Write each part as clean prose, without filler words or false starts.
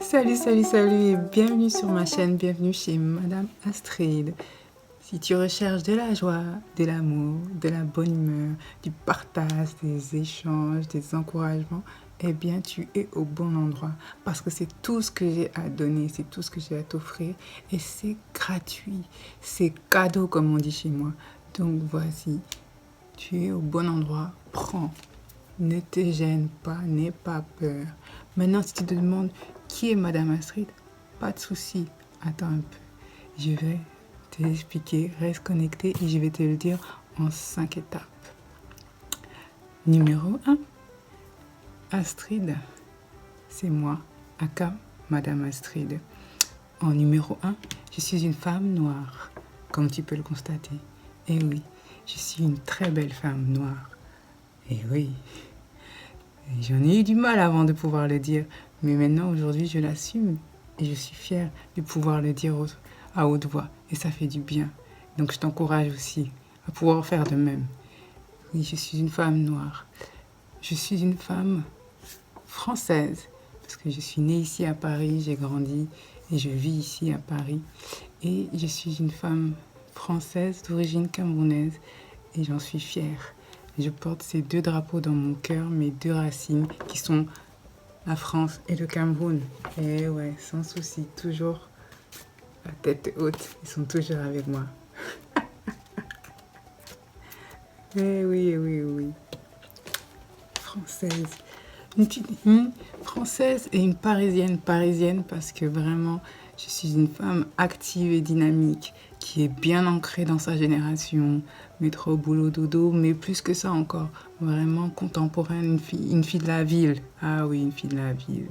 Salut, salut, salut et bienvenue sur ma chaîne, bienvenue chez Madame Astrid. Si tu recherches de la joie, de l'amour, de la bonne humeur, du partage, des échanges, des encouragements, eh bien tu es au bon endroit parce que c'est tout ce que j'ai à donner, c'est tout ce que j'ai à t'offrir et c'est gratuit, c'est cadeau comme on dit chez moi. Donc voici, tu es au bon endroit, prends. Ne te gêne pas, n'aie pas peur. Maintenant, si tu te demandes qui est Madame Astrid, pas de souci. Attends un peu. Je vais te l'expliquer. Reste connecté et je vais te le dire en 5 étapes. Numéro 1. Astrid, c'est moi, aka Madame Astrid. En numéro 1, je suis une femme noire, comme tu peux le constater. Et oui, je suis une très belle femme noire. Et oui, j'en ai eu du mal avant de pouvoir le dire, mais maintenant, aujourd'hui, je l'assume et je suis fière de pouvoir le dire à haute voix et ça fait du bien. Donc, je t'encourage aussi à pouvoir faire de même. Oui, je suis une femme noire. Je suis une femme française parce que je suis née ici à Paris, j'ai grandi et je vis ici à Paris. Et je suis une femme française d'origine camerounaise et j'en suis fière. Je porte ces deux drapeaux dans mon cœur, mes deux racines qui sont la France et le Cameroun. Et ouais, sans souci, toujours la tête haute, ils sont toujours avec moi. Eh oui, oui, oui. Française. Une française et une parisienne. Parisienne parce que vraiment, je suis une femme active et dynamique qui est bien ancrée dans sa génération. Métro, boulot, dodo, mais plus que ça encore. Vraiment contemporaine, une fille de la ville. Ah oui, une fille de la ville.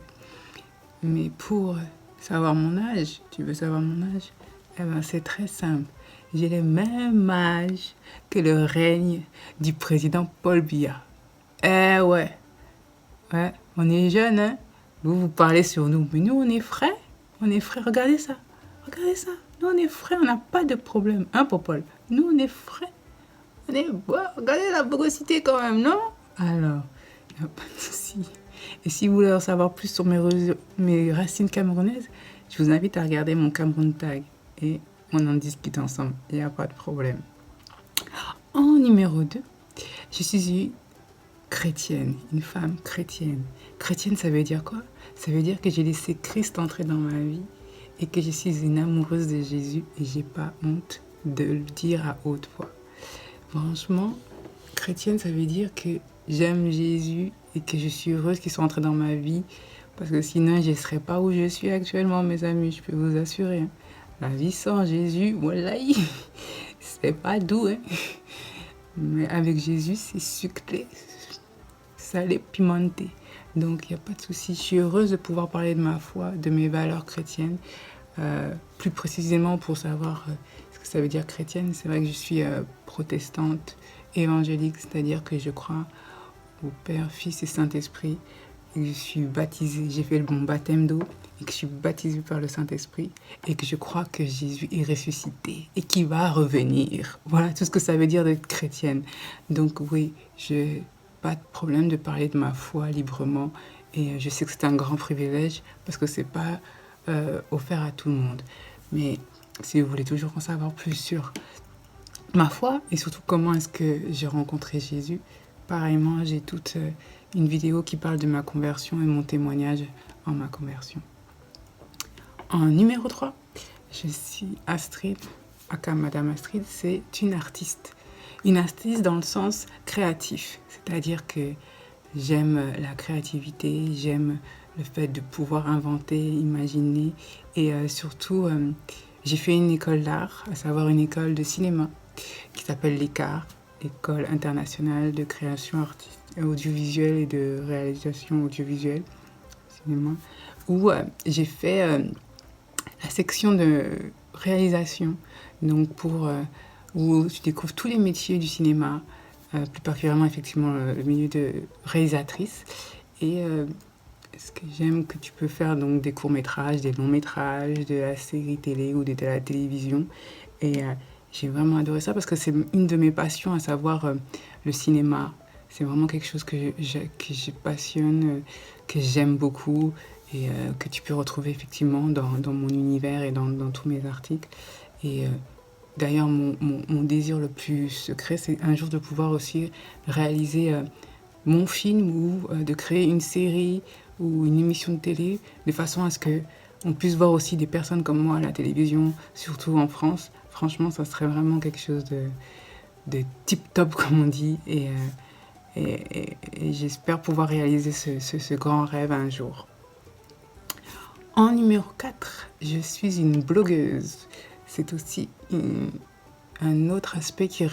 Mais pour savoir mon âge, tu veux savoir mon âge? Eh ben, c'est très simple. J'ai le même âge que le règne du président Paul Biya. Eh ouais, ouais, on est jeunes, hein? Vous parlez sur nous, mais nous, on est frais. On est frais, regardez ça. Regardez ça. Nous, on est frais, on n'a pas de problème. Hein, Popol? Nous, on est frais. On est beau. Regardez la bogosité quand même, non? Alors, il n'y a pas de souci. Et si vous voulez en savoir plus sur mes racines camerounaises, je vous invite à regarder mon Cameroun Tag. Et on en discute ensemble. Il n'y a pas de problème. En numéro 2, je suis une chrétienne, une femme chrétienne. Chrétienne, ça veut dire quoi? Ça veut dire que j'ai laissé Christ entrer dans ma vie et que je suis une amoureuse de Jésus et j'ai pas honte de le dire à haute voix. Franchement, chrétienne, ça veut dire que j'aime Jésus et que je suis heureuse qu'il soit entré dans ma vie parce que sinon, je ne serais pas où je suis actuellement, mes amis, je peux vous assurer. Hein. La vie sans Jésus, voilà, c'est pas doux. Hein. Mais avec Jésus, c'est sucré, salé, pimenté. Donc, il n'y a pas de souci. Je suis heureuse de pouvoir parler de ma foi, de mes valeurs chrétiennes. Plus précisément pour savoir ce que ça veut dire chrétienne. C'est vrai que je suis protestante, évangélique, c'est-à-dire que je crois au Père, Fils et Saint-Esprit. Et je suis baptisée, j'ai fait le bon baptême d'eau et que je suis baptisée par le Saint-Esprit et que je crois que Jésus est ressuscité et qu'il va revenir. Voilà tout ce que ça veut dire d'être chrétienne. Donc oui, je n'ai pas de problème de parler de ma foi librement et je sais que c'est un grand privilège parce que c'est pas offert à tout le monde. Mais si vous voulez toujours en savoir plus sur ma foi et surtout comment est-ce que j'ai rencontré Jésus, pareillement, j'ai toute une vidéo qui parle de ma conversion et mon témoignage en ma conversion. En numéro 3, je suis Astrid, aka Madame Astrid, c'est une artiste. Une artiste dans le sens créatif, c'est-à-dire que j'aime la créativité, j'aime le fait de pouvoir inventer, imaginer et surtout, j'ai fait une école d'art, à savoir une école de cinéma qui s'appelle l'ECAR, l'École internationale de création audiovisuelle et de réalisation audiovisuelle, cinéma, où j'ai fait la section de réalisation, donc où tu découvres tous les métiers du cinéma, plus particulièrement effectivement le milieu de réalisatrice. Et ce que j'aime que tu peux faire donc des courts-métrages, des longs-métrages, de la série télé ou de la télévision. Et j'ai vraiment adoré ça parce que c'est une de mes passions, à savoir le cinéma. C'est vraiment quelque chose que je passionne, que j'aime beaucoup. que tu peux retrouver effectivement dans mon univers et dans tous mes articles. Et d'ailleurs, mon désir le plus secret, c'est un jour de pouvoir aussi réaliser mon film ou de créer une série ou une émission de télé de façon à ce que on puisse voir aussi des personnes comme moi à la télévision, surtout en France. Franchement, ça serait vraiment quelque chose de tip-top, comme on dit. Et j'espère pouvoir réaliser ce grand rêve un jour. En numéro 4, je suis une blogueuse. C'est aussi un autre aspect qui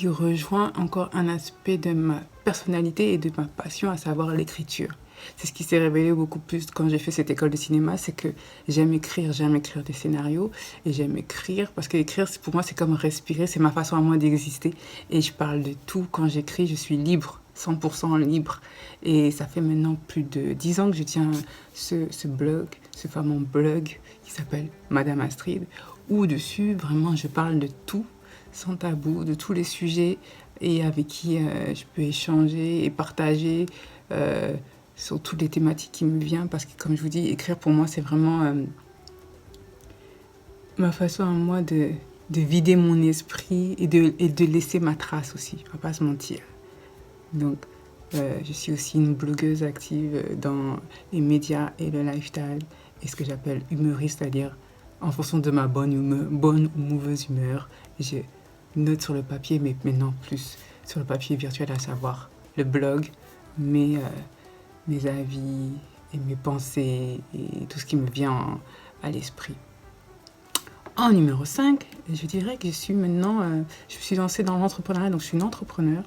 rejoint encore un aspect de ma personnalité et de ma passion, à savoir l'écriture. C'est ce qui s'est révélé beaucoup plus quand j'ai fait cette école de cinéma, c'est que j'aime écrire des scénarios et j'aime écrire parce que écrire pour moi c'est comme respirer, c'est ma façon à moi d'exister et je parle de tout quand j'écris, je suis libre, 100% libre et ça fait maintenant plus de 10 ans que je tiens ce blog, ce fameux blog qui s'appelle Madame Astrid où dessus vraiment je parle de tout sans tabou, de tous les sujets et avec qui je peux échanger et partager sur toutes les thématiques qui me viennent parce que comme je vous dis, écrire pour moi c'est vraiment ma façon à moi de vider mon esprit et de laisser ma trace aussi, on va pas se mentir. Donc je suis aussi une blogueuse active dans les médias et le lifestyle et ce que j'appelle humoriste, c'est-à-dire en fonction de ma bonne ou mauvaise humeur, je note sur le papier, mais maintenant plus sur le papier virtuel, à savoir le blog, mes avis et mes pensées et tout ce qui me vient à l'esprit. En numéro 5, je dirais que je suis maintenant, je me suis lancée dans l'entrepreneuriat, donc je suis une entrepreneur.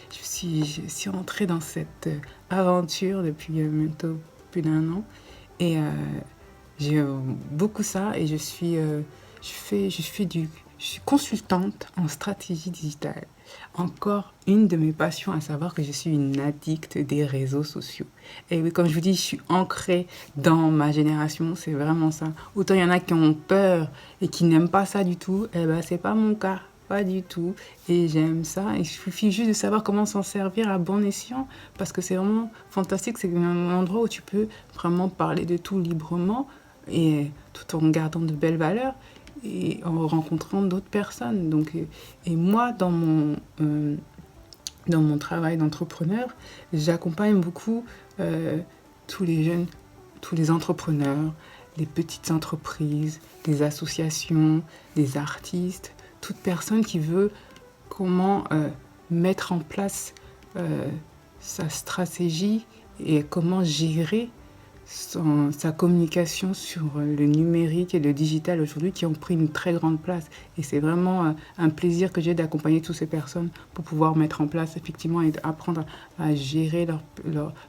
Je suis entrée dans cette aventure depuis bientôt plus d'un an et j'ai beaucoup ça et je suis consultante en stratégie digitale. Encore une de mes passions, à savoir que je suis une addicte des réseaux sociaux. Et oui, comme je vous dis, je suis ancrée dans ma génération, c'est vraiment ça. Autant il y en a qui ont peur et qui n'aiment pas ça du tout, eh ben c'est pas mon cas, pas du tout. Et j'aime ça, il suffit juste de savoir comment s'en servir à bon escient, parce que c'est vraiment fantastique, c'est un endroit où tu peux vraiment parler de tout librement, et tout en gardant de belles valeurs et en rencontrant d'autres personnes. Donc, et moi, dans mon travail d'entrepreneur, j'accompagne beaucoup tous les jeunes, tous les entrepreneurs, les petites entreprises, les associations, les artistes, toute personne qui veut comment mettre en place sa stratégie et comment gérer sa communication sur le numérique et le digital aujourd'hui qui ont pris une très grande place. Et c'est vraiment un plaisir que j'ai d'accompagner toutes ces personnes pour pouvoir mettre en place effectivement et apprendre à gérer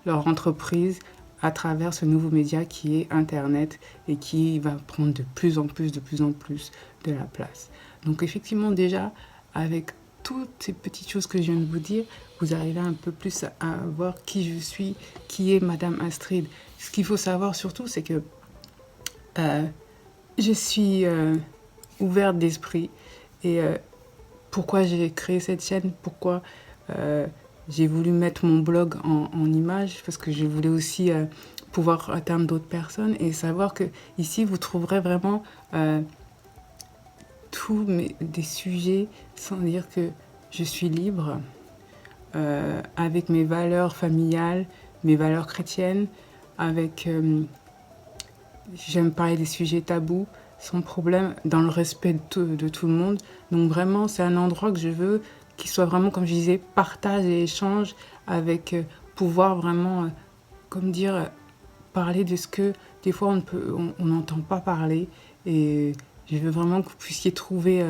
leur entreprise à travers ce nouveau média qui est Internet et qui va prendre de plus en plus de la place. Donc effectivement déjà, avec toutes ces petites choses que je viens de vous dire, vous arrivez un peu plus à voir qui je suis, qui est Madame Astrid. Ce qu'il faut savoir surtout, c'est que je suis ouverte d'esprit. Et pourquoi j'ai créé cette chaîne, pourquoi j'ai voulu mettre mon blog en image, parce que je voulais aussi pouvoir atteindre d'autres personnes et savoir que ici vous trouverez vraiment des sujets sans dire que je suis libre, avec mes valeurs familiales, mes valeurs chrétiennes, avec j'aime parler des sujets tabous sans problème, dans le respect de tout le monde. Donc vraiment, c'est un endroit que je veux qui soit vraiment, comme je disais, partage et échange, avec pouvoir vraiment, comme dire, parler de ce que des fois on n'entend pas parler. Et je veux vraiment que vous puissiez trouver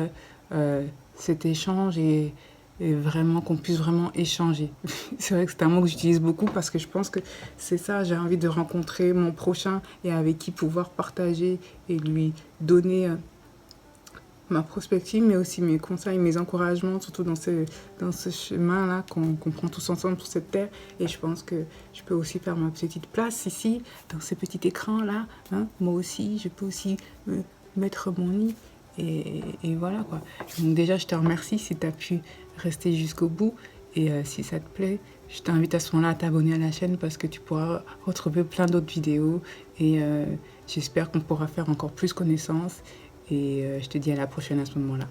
cet échange et vraiment qu'on puisse vraiment échanger. C'est vrai que c'est un mot que j'utilise beaucoup parce que je pense que c'est ça, j'ai envie de rencontrer mon prochain et avec qui pouvoir partager et lui donner ma perspective, mais aussi mes conseils, mes encouragements, surtout dans ce chemin-là qu'on prend tous ensemble sur cette terre. Et je pense que je peux aussi faire ma petite place ici, dans ce petit écran-là. Hein. Moi aussi, je peux aussi mettre mon nid. Et voilà quoi. Donc déjà, je te remercie si tu as pu rester jusqu'au bout. Et si ça te plaît, Je t'invite à ce moment-là à t'abonner à la chaîne parce que tu pourras retrouver plein d'autres vidéos et j'espère qu'on pourra faire encore plus connaissance et je te dis à la prochaine à ce moment-là.